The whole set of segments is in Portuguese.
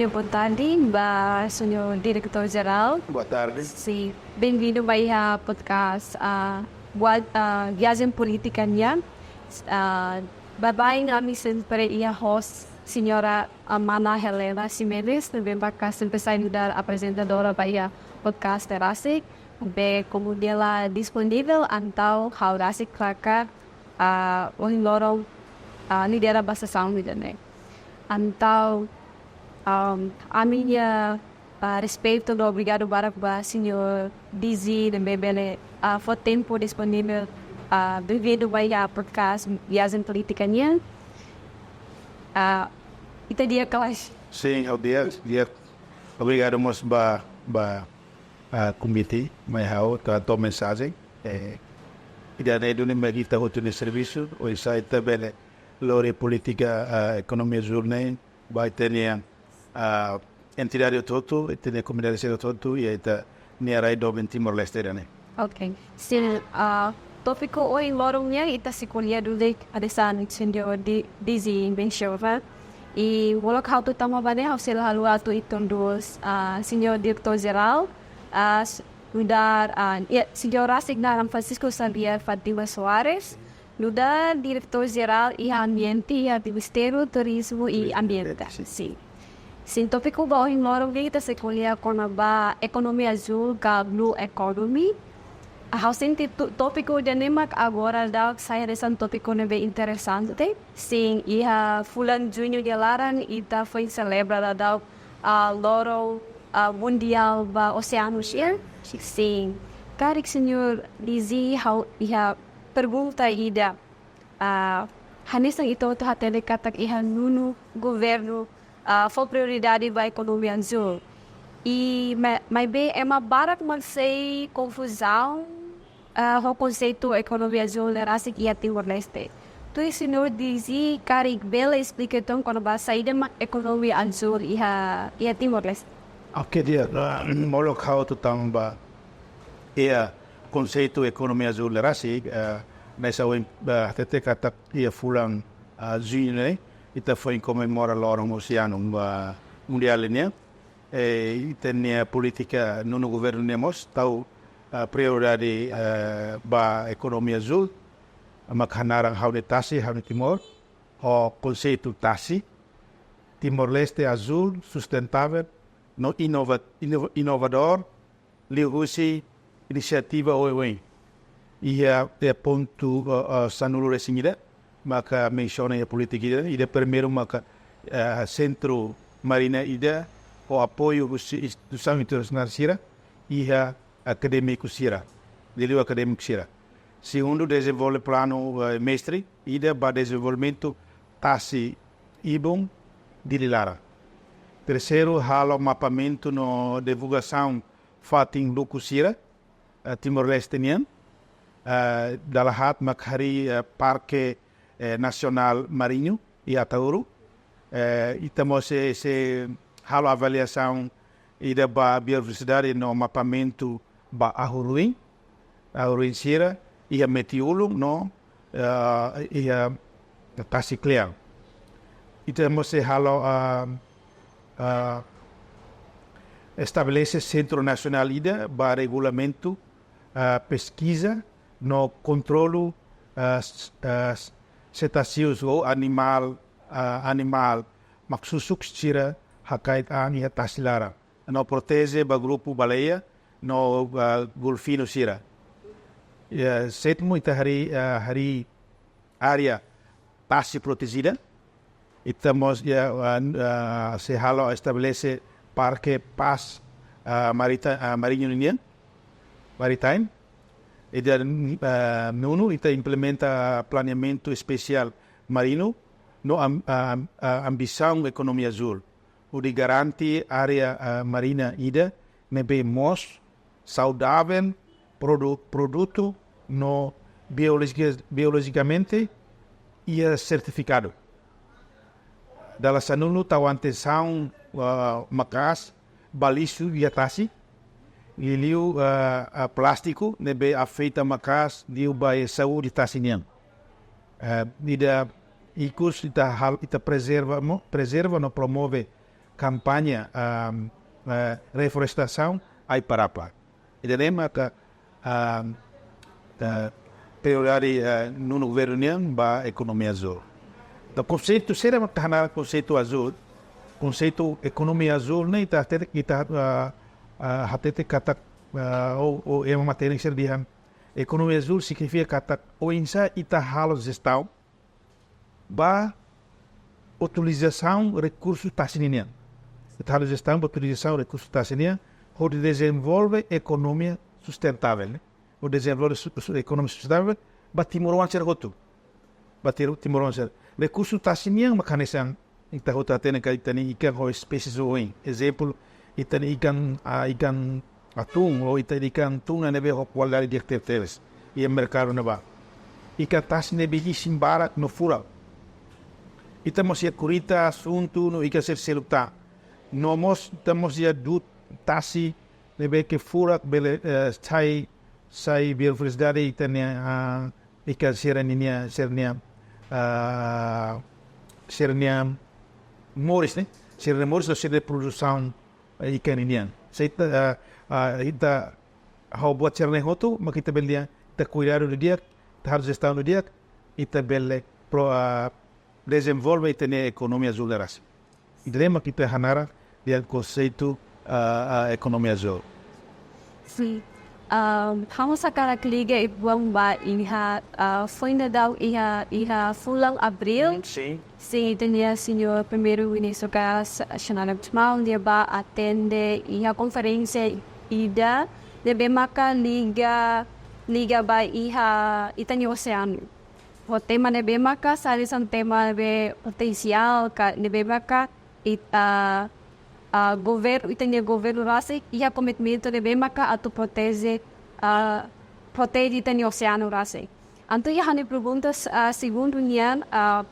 Boa tarde, senhor Diretor Geral. Boa tarde. Sim, bem-vindo ao podcast Viajem Política. Babai nami sempre ia host senhora Mana Helena Simenes, também para sempre dar apresentadora para podcast Terasik, bem como ela disponível então Haurasik Klaka olhem lorong lidera bahasa sound né. Então a minha respeito e obrigado para o senhor Dizzy também por tempo disponível devido ao podcast Viajem Política. Ita-nia kelas. Sim, ao dia. Obrigado mas ba committee, mai hau tua mensagem. Ida ne dune me kita hotu ne serviço, o site bele lore política economia azul ne, ba ita-nia entidade todo, ita-nia comunidade todo e ita nia do Timor-Leste ne. Okay. Sim, tópico hoje lorongnya ita sekolah dulu ada sana sendio Dizzy mensiona. E o local tu tamo bane hau sel halu atu iton dos senhor Diretor Geral mudar senhor Ainda Francisco Soares mudar Diretor Geral e Ambiente e Ministerio Turismo e Ambiente. Sim. Sim, tópico bom em lorong kita sekolah kona-bá Economia Azul ka Blue Economy. Hau senti tópico de nemak agora dá saya desan tópico nebe interessante. Sim, ia fulan junho de laran ita foi celebrada da loro mundial ba oceanos. Sim. Cari senhor Dizzy hau ia pergunta ida hanisang ito hatele katak iha nunu governo foi prioridade ba economia azul. E mas bem é uma barak magsay confusão o conceito economia azul era assim que ia Timor-Leste. Tu senhor Dizzy cari bela explicação quando vai sair da economia azul ia Timor-Leste. Ok dia, mo local tu tamba conceito economia azul era assim, nessa tete kata ia fulan junho ita foi comemora lorong oceano mundial ne. Ita-nia política no governo nemos tau prioridade ba economia azul makhanarang haune tasi haune Timor o conceito tasi Timor-Leste azul sustentável no inovador li husi inisiativa oewen ia te ponto sanulu resingida maka mensiona a política ida primeiro maka centro marina ida o apoio instituição internacional sira e acadêmico sira, delio acadêmico sira. Segundo, dezenvolve plano mestre e para desenvolvimento tasi ibon de laran. Terceiro, halo mapamento no divulgação fatin luku sira Timor-Leste nian. Dalahat makhari Parque Nacional Marinho e Atauru. Itamos se halo avaliação e da biodiversidade no mapamento ba ahuruin sira e a metiulum no e a tasiclean. E temos se halo estabelece Centro Nacional ida ba regulamento pesquisa no controlo cetáceos ou animal maksusuk sira hakait ia tasilara. No protege ba grupo baleia no golfino sira. Sétimo ita hari área tasi protegida. Estamos se halo estabelece Parque Paz Marinho Maritime. E nono ita implementa planeamento especial marino no ambição economia azul. O de garante área marina ida nebe mos saudável produto no biologicamente e certificado. Dala sanunu tahu atenção makas balício e atasi, e liu plástico, nebe afeita macas, liu vai saúde tasinian. Ida ikus ita preserva no promove campanha reflorestação ai parapa. Ida lema que prioridade no governo ba economia azul. O conceito será uma conceito azul, conceito economia azul nem está hatete kata o é uma matéria que será economia azul significa kata foinsa'e ita halos gestão ba utilização recursos tasinian. Ita halos gestão ba utilização recursos tasinian hodi dezenvolve ekonomia sustentável, né? O desenvolve ekonomia sustentável ba Timor-Leste roto. Ba Timor-Leste recursos tasinian makanisang ita hota tena ka itani ikan ho especial. Exemplo, itani ikan atum ou itani ikan tuna nebe ho qualidade de tebes e mercado na ba. Ikan tas nebe simbara no fura. Itamos ya curita assunto no ikan ser seluta. Nomos estamos ya dut tasi nebe que fura bele sai biodiversidade itania ikan sernia Moris, né? Ser Moris é de produção ikaninian. Seita ita how buat ser hotu, maka kita belia ta cuidar do dia, ta harus estar no dia, ita belle pro desenvolve ita-nia economia azul ras. Dilema kita hanara dia conceito economia azul. Sim. Vamos sacar a liga e vamos ba iha foi daw iha fulan abril. Sim. Sim, ita-nia senhor primeiro-ministro nacional nacional dia ba atende iha conferência ida debe maka liga ba iha ita-nia oceano. O tema debe maka salisan tema be potensial ka debe maka governo ita-nia governo rasi iha commitmento debe maka atu protege ita-nia oceano rasi. Anto ia hane perguntas segundo nian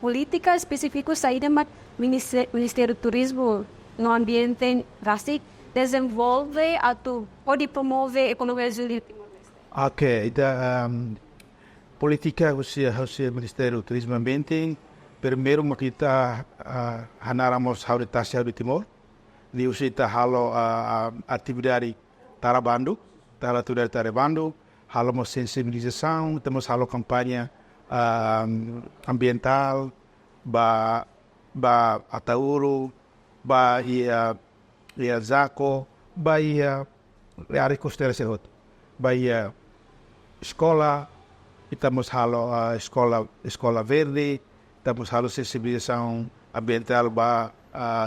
política específica saída mat Ministério Turismo no ambiente rasi desenvolve atu hodi promove economia azul. Ok, ida política husi Ministério Turismo Ambiente primeiro makita hanaramos hauritas di Timor. Di usi ta halo atividade tarabando, halo sensibilização, temos halo campanha ambiental, ba atauro, ba ia zaco, ba ia área costeira serrot, ba ia escola, estamos halo escola verde, estamos halo sensibilização ambiental ba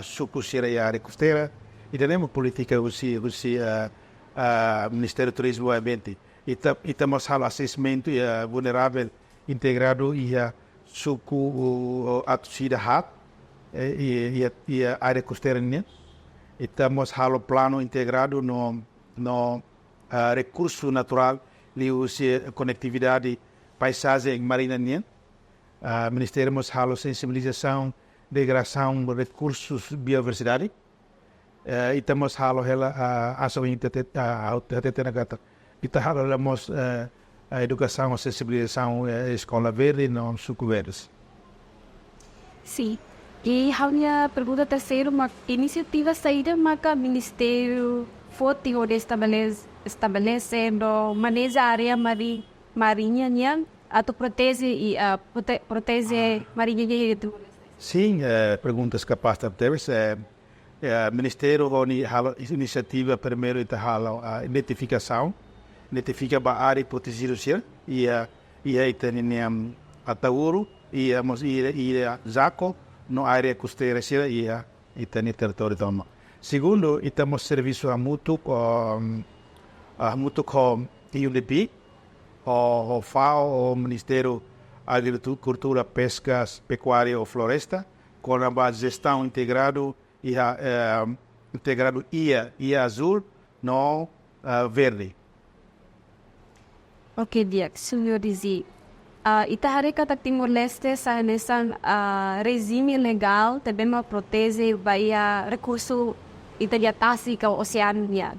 suku sira e área costeira e temos política husi Ministério Turismo e Ambiente e temos assessmento vulnerável integrado e suku sira hat e área costeira né e temos plano integrado no recurso natural li husi conectividade paisagem marina né Ministério temos sensibilização degradação de recursos biodiversidade e temos ação intertetenagata e temos a educação, a sensibilização escola verde não suco verdes. Sim. E a minha pergunta terceira, uma iniciativa saída maka Ministério forte onde estabelecendo maneja área marinha nian atau protege marinha de Sim, perguntas capazes de ter. Ministério onde a iniciativa primeiro está a identificação, identifica a área protegida e aí tem atauro e a zaco na área costeira e tem território também. Segundo, temos serviço a mútuo com UNDP, o FAO, o Ministério Agricultura, Pescas, Pecuária ou Floresta, com a gestão integrado ia azul no verde. Ok, dia, senhor dizia, itahari kata Timor-Leste sa nesang regime legal também protege baia recurso ita-nia tasi ka oceania.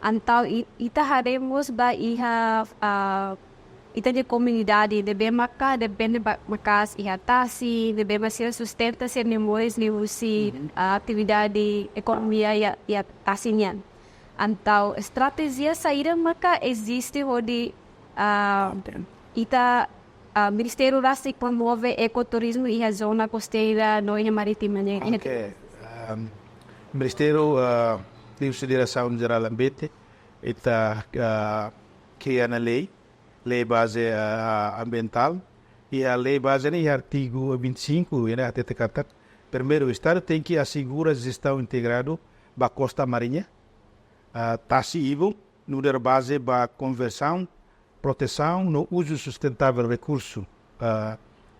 Então, ita haremos ba ita-nia comunidade de bem maka, de bem makas iha tasi, de bem masira sustenta ser nemores ni husi atividade ekonomia ia tasi nian. Então, estratégia saída maka existe hodi Ministério Turismo promove ecoturismo e a zona costeira no ilha marítima. Okay. Ministério Diretor Geral Ambiente está criando a lei base ambiental e a lei base no artigo 25 ele até kata primeiro o Estado tem que assegurar a gestão integrada da costa marinha, taxa IVO, no base da conversão, proteção no uso sustentável do recurso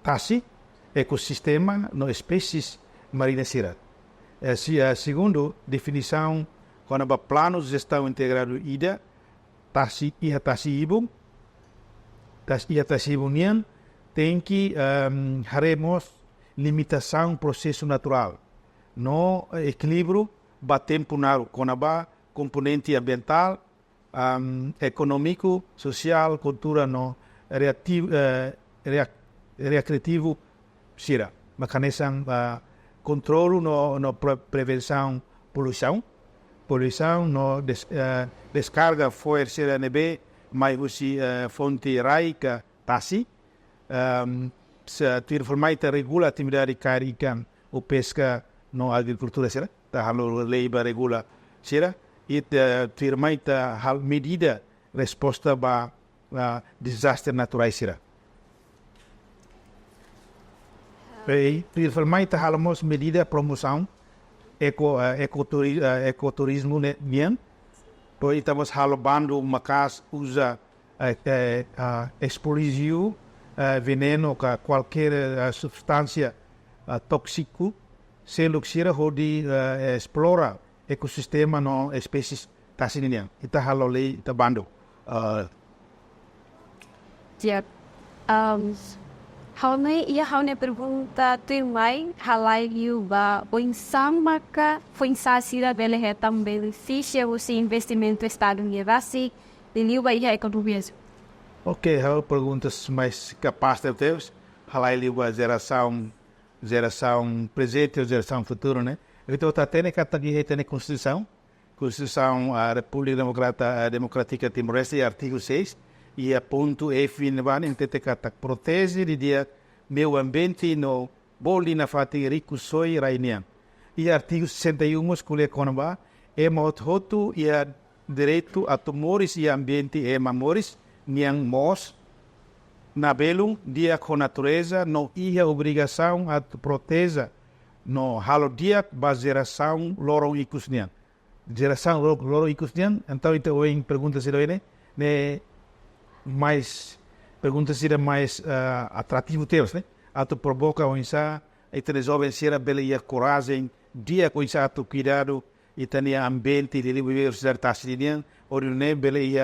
taxa, ecossistema no espécies marinhas sira. Segundo definição, quando o plano de gestão integrado IDA, taxa IVO, tem que haremos limitação processo natural, no equilíbrio ba tempo na kona-bá, componente ambiental, econômico, social, cultura no recreativo sira. Mecanismo controle no prevenção poluição no descarga foi sira nebe mais husi fonte raica tasi se regula atividade carika ou pesca no agricultura sira ta halo lei ba regula sira e hal medida resposta ba desastre naturais sira ta halamos medida promoção ecoturismo nian. Pois estamos halobando macas usa especial veneno ka qualquer substância tóxico se luxira hodi explora ecossistema no espécies tasinian ita halolei ita bando Haune pergunta tu mai halai liu ba foinsa'e sira bele retam benefício o investimento estadunidense de liu ba ia economia azul. Ok, há perguntas mais capazes de Deus. Halai liu ba geração presente ou geração futura, né? Então tá tendo que ter Constituição a República Democrática Timor-Leste, artigo 6. E a ponto F nebane tete kata protege de dia meio ambiente no boli na fati rico soi rainian. E artigo 61 muscule kona-bá hotu e a direito a tumores e ambiente mamores niang mos na belum dia com natureza no ia obrigação a proteger no halo dia ba geração lorong ikusnian. Geração lorong ikusnian, então em pergunta se né mais perguntas será mais atrativo teus, né? Ato provoca o insa e te resolve ser bela e coragem dia com insa ato cuidado e tania ambiente de livre taxidinian ou né bela e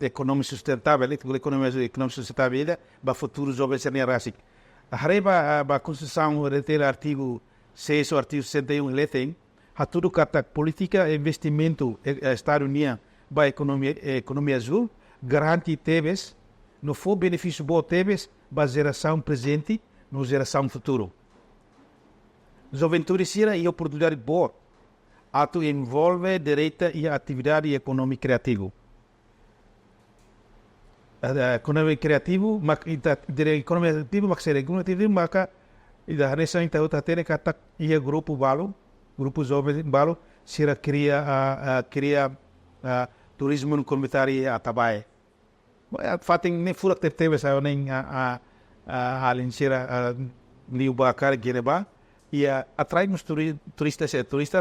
economia sustentável, economia sustentável ba futuro jovem ser nem rasik. A reba ba Constituição reter artigo 6 ou artigo 61 letem ha tudo kata política investimento Estado União ba economia azul garante tebes, no for benefício bom tebes, para geração presente, no geração futuro. Juventude sira e oportunidade boa, ato envolve direita e atividade econômica criativa. Economia criativa, economia criativa, mas ser economia criativa, maka ida nessa então tá tendo que ia grupo jovem balo, sira cria turismo no comunitário atabai. Fating nem fura ter teve essa nem além de ser liu bakar geneba e atraímos turistas turista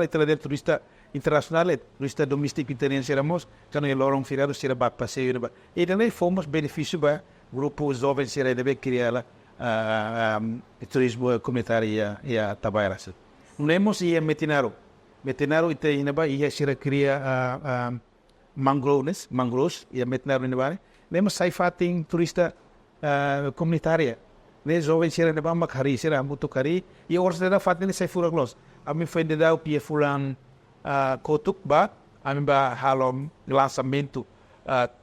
internacional turista doméstico italiano seramos quando ele lorong feriado será ba passeio e daí fomos benefício ba grupo jovem será deve criar turismo comunitário e atabai rasa nemos ia metinaro ite inaba ia será cria mangroves ia metinaro inaba nemos sai fating turista comunitária. Ne jovem sira ne bambak hari sira mutu kari e ors da fatin sai fura glos. Ami foi de dar o pie fulan kotuk ba ami ba halom lançamento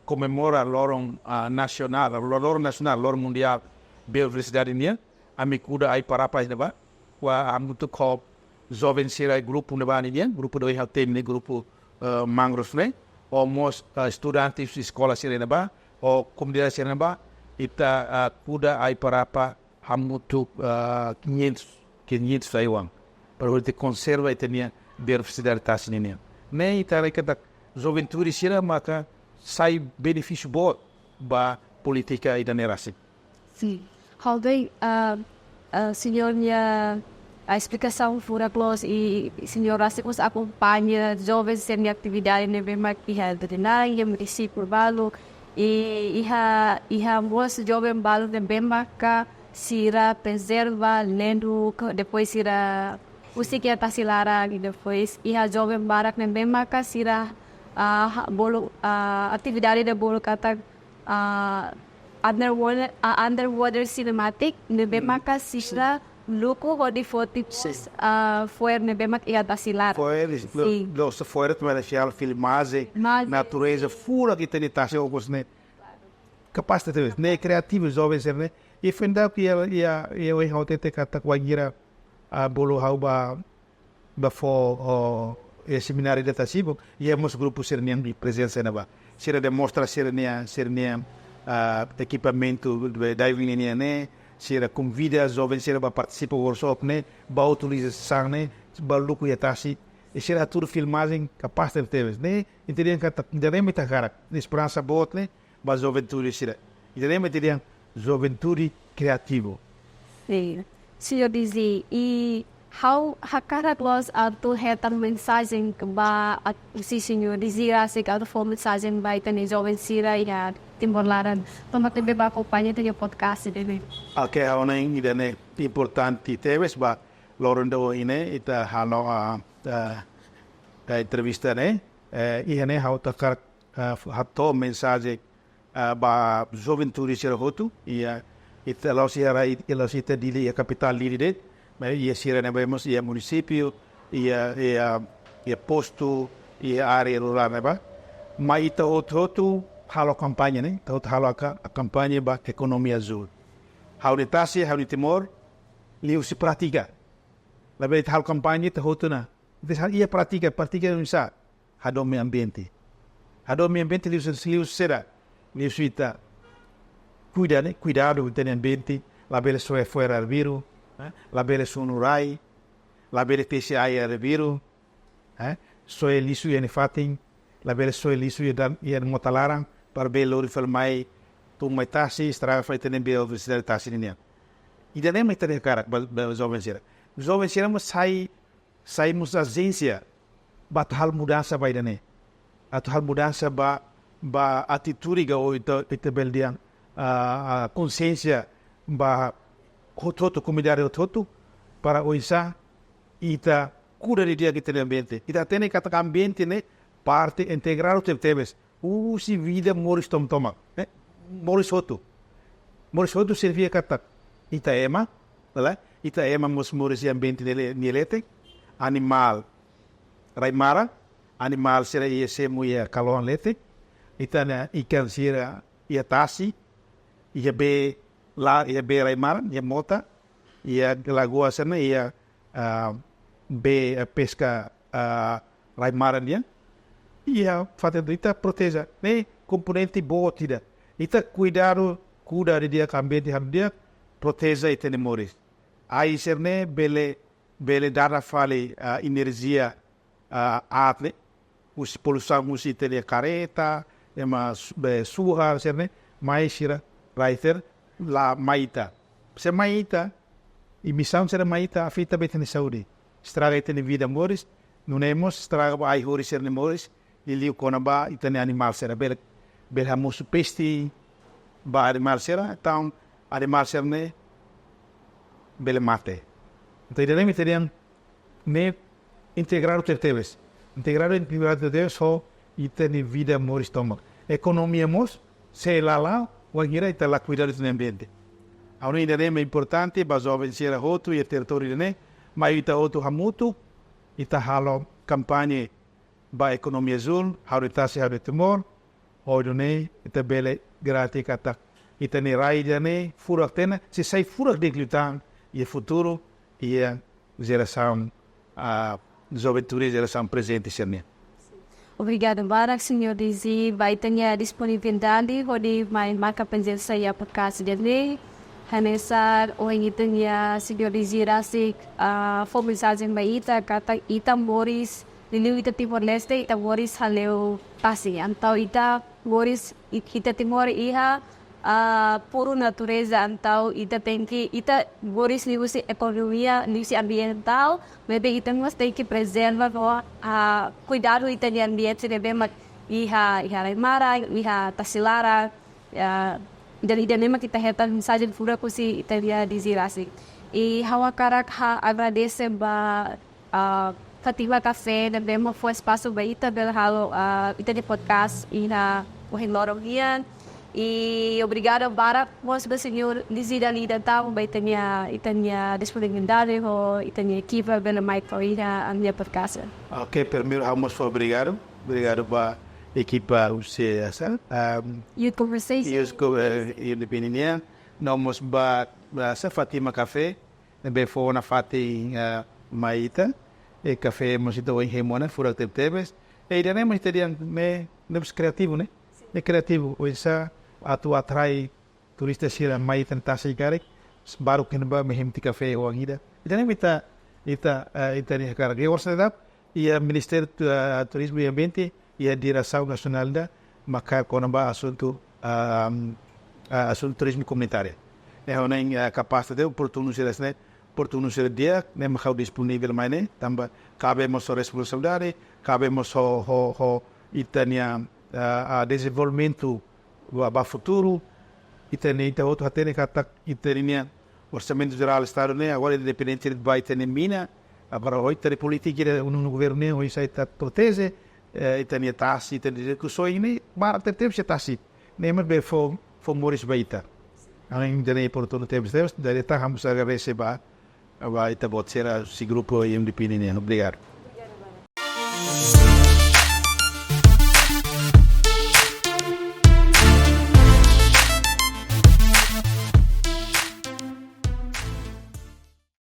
comemora lorong nasional, lorong mundial biodiversidade nia ami kuda ai parapa ina ba wa amutu ko jovem sira grupo na ba nia grupo do tem ne grupo mangrove ne ou mos estudantes escola sira na ba ou comunidade sira na ba ita kuda ai parapa hamutu 500 saiwang para ele conserva ita-nia biodiversidade tasninia nem ita kata juventude sira maka sai benefício bom ba política ida nerasi. Sim. Hodi, senhornya a explicação fora close e senhor Rasmus acompanha jovens em atividade na bema que é de nai município balo e iha mos jovem balo na bema ka sira preserva lendo depois sira husi que está laran e depois iha jovem barak na bema ka sira bolo atividade de bolo kata underwater cinematic na bema ka sira Luko hodi fotos foi na bema que ia silar. Foi comercial filmagem, natureza, fura que tem taxa alguns né. Capaz de ter, né, criativo jovens né. E foi daí que eu ia ter que até quagira a bolo hauba fo seminário de tasibo e hemos grupo sernian de presença na ba. Sira demonstra sernia equipamento de diving né. Sira convida jovens sira para participar do workshop né, para utilização né, para lucro e taxa e sira tudo filmagem capaz de ter né, entendem que ainda me tá cara esperança boa né, para juventude sira ainda me teriam juventude criativo. Sim, senhor dizia e how hakara close to hetan mensagem ba si senhor dizia assim que for mensagem ba itani jovem sira ya Timor-Leste toma tebe ba acompanha tem podcast dele. Okay, ona ida ne importante tebes ba lorando ine ita halo entrevista ne e ne how takar hato mensagem ba juventude sira hotu e ita losira ila sita dili a capital lide e sira ne vemos e município e posto e área rural ne ba mas ita hotu halo kampanye ne halo a kampanye ba Economia Azul. Hau de Tassi, hau de Timor, liu se pratica. Labe hal kampanye te hotuna. Hal ia pratica no sa. Hado meio ambiente. Hado meio ambiente liu sera. Liu suita cuidado com o ambiente. Labe le soe fora viru, labe le sonurai, labe le tese ai viru. Soe lisu ye fatin, labe le soe lisu ye motalaran para be lori filmai tu mai tasi estraga vai ter biodiversidade tasi niya. Ida nem mai ter cara jovem sira. Jovem sira mas saímos agência bat hal mudança vai dane. Atu hal mudança ba atitude ga o ita beldian a consciência ba hototo comunidade hototo para o isa ita cura de dia que tem ambiente. Ita tem que kata ambiente ne parte integral o tebes. Husi vida moris toma. Moris hotu servia kata ita-nia, lah ita-nia moris ambiente nilete animal raimara animal sira ia semu ia kaloan lete ita-nia ikan sira ia tasi ia be raimara ia mota ia lagoa sana ia be pesca raimara dia ia fazendo ita proteja ne componente boa tida ita cuida de dia ambiente dia proteja ita moris aí serne bele dara fale energia atle os poluição os ita careta ema surra serne mais sira writer la maita se maita e missão será maita a fita betene saúde estraga ita vida moris não nemos estraga ai hori serne moris e kona-bá ita animal será bele hamusu peste ba animal sera então animal sera ne bele mate então ele nem teriam ne integrar o tebes só e ter vida mor estômago economia mos se lá o agira ita lá cuidar do ambiente a unida é importante ba jovem sera hotu e território ne mas ita hotu hamutu ita halo kampanye ba Economia Azul, haritasi hari Timor, hodone ita bele gratis kata ita ni rai jane furak tena, se sai furak de glutang e futuro e geração jovem geração presente sini. Obrigado, Barak, senhor Dizi. Vai ter disponibilidade, hodi mai marca presença e a podcast dele. Hanesar, o ita-nia, senhor Dizi, rasik, mensagem baita, kata ita moris, liliu ita Timor-Leste, ita moris haleu tasi. Antau ita moris, ita Timor iha, puro natureza, antau ita tem ita moris liu si ekonomia, liu si ambiental, bebe ita mas tem que preservar cuidado ita ni ambiente, bebe mat iha raimara, iha tasilara, dan ida nema kita hetan mensagem fura kusi ita dia dizirasi. E hawa karak agradece ba Fatima Café, dan bema foi espaço ba ita bel halo ita di podcast ina wahin lorong ian. E obrigado para o senhor Lizida Lida Tau, ita-nia disponibilidade, ita-nia equipa, bela mais para ir a minha podcast. Ok, primeiro vamos obrigado para a equipa husi Youth Conversation. Independente. Nós vamos Fatima Café, também foi na Fati Maita, e café nós estamos em Remona, fora tebes. E daí nós teríamos criativo, né? É criativo, hoje atu atrai turistas sira mai tentasi karek baru kena mehemti kafe o Ainda. Então ita ni karek eu sedap ia Ministério Turismo e Ambiente ia Direção Nacional da maka kona-bá assunto turismo comunitário. É uma capacidade oportunidade dia nem mau disponível mais né também cabemos a responsabilidade cabemos o ita-nia a desenvolvimento para o futuro, ita outro até kata ita-nia orçamento geral estado né agora independente de vai ter mina para o ita política no governo o isso está protege ita-nia tasi ita-nia que só ini para ter tempo se tasi nem mais bem foi moris baita ainda nem por todo tempo daí tá vamos agradecer ba ita bot ser esse grupo independente obrigado.